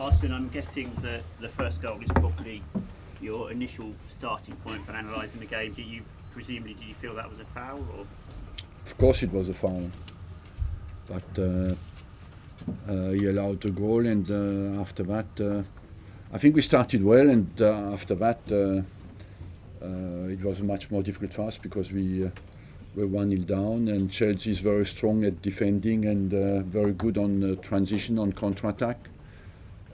Arsene, I'm guessing that the first goal is probably your initial starting point for analysing the game. Did you feel that was a foul? Or? Of course it was a foul, but he allowed the goal, and after that I think we started well, and after that it was much more difficult for us because we were 1-0 down, and Chelsea is very strong at defending and very good on transition, on counter-attack,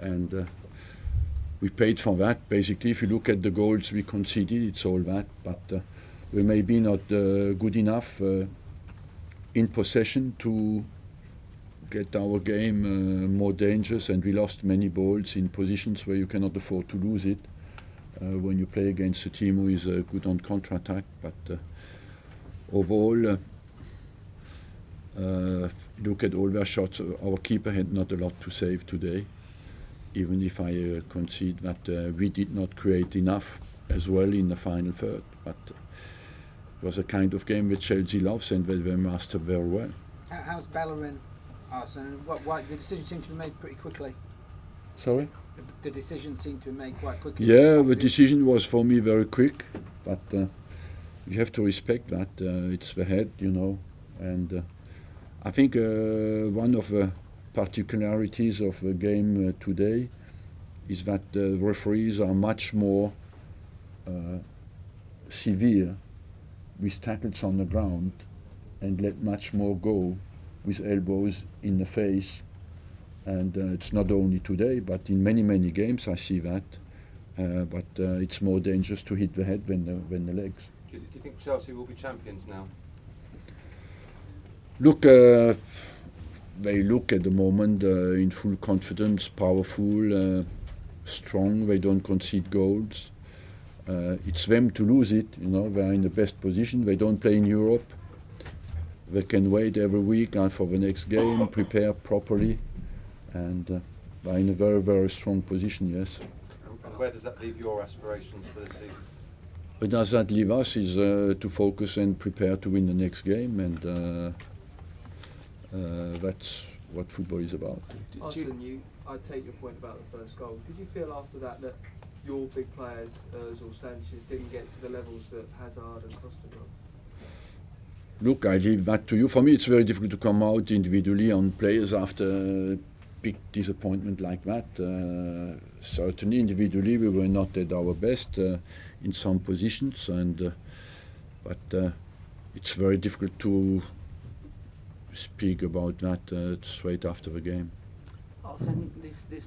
and we paid for that. Basically, if you look at the goals we conceded, it's all that, but we may be not good enough in possession to get our game more dangerous, and we lost many balls in positions where you cannot afford to lose it when you play against a team who is good on counter-attack. But overall, look at all their shots. Our keeper had not a lot to save today, even if I concede that we did not create enough as well in the final third. But it was a kind of game that Chelsea loves and that they mastered very well. How's Bellerin, Arsene? Why the decision seemed to be made pretty quickly? Sorry? The decision seemed to be made quite quickly. Yeah, the decision was for me very quick, but you have to respect that. It's the head, you know. And I think one of the particularities of the game today is that the referees are much more severe with tackles on the ground and let much more go with elbows in the face. And it's not only today, but in many, many games I see that. But it's more dangerous to hit the head than the legs. Do you think Chelsea will be champions now? Look, they look at the moment in full confidence, powerful, strong. They don't concede goals. It's them to lose it. You know, they're in the best position. They don't play in Europe. They can wait every week for the next game, prepare properly, and they're in a very, very strong position. Yes. And where does that leave your aspirations for this season? Where does that leave us is to focus and prepare to win the next game, and that's what football is about. Arsene, I take your point about the first goal. Did you feel after that your big players, Ozil, Sanchez, didn't get to the levels that Hazard and Costa got? Look, I leave that to you. For me, it's very difficult to come out individually on players after a big disappointment like that. Certainly, individually, we were not at our best in some positions, and but it's very difficult to speak about that straight after the game. Arsene, this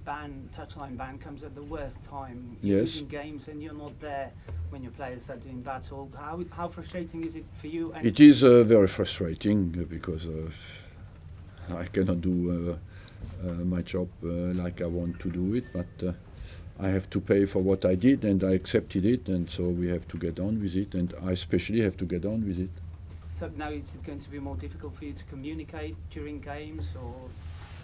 touchline ban comes at the worst time. Yes. You're losing games and you're not there when your players are doing battle. How frustrating is it for you? And it is very frustrating because I cannot do my job like I want to do it, but I have to pay for what I did, and I accepted it, and so we have to get on with it, and I especially have to get on with it. So now is it going to be more difficult for you to communicate during games, or?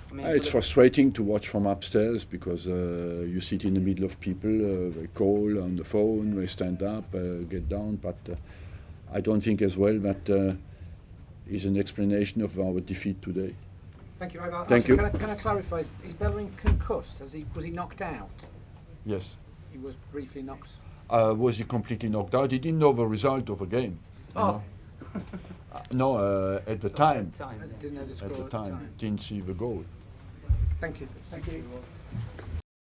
I mean, It's frustrating to watch from upstairs because you sit in the middle of people, they call on the phone, they stand up, get down, but I don't think as well that is an explanation of our defeat today. Thank you very much. Thank you. Can I clarify? Is Bellerin concussed? Was he knocked out? Yes. He was briefly knocked. Was he completely knocked out? He didn't know the result of the game. Oh. No, at the time. I didn't know the score At the time, didn't see the goal. Thank you. Thank you.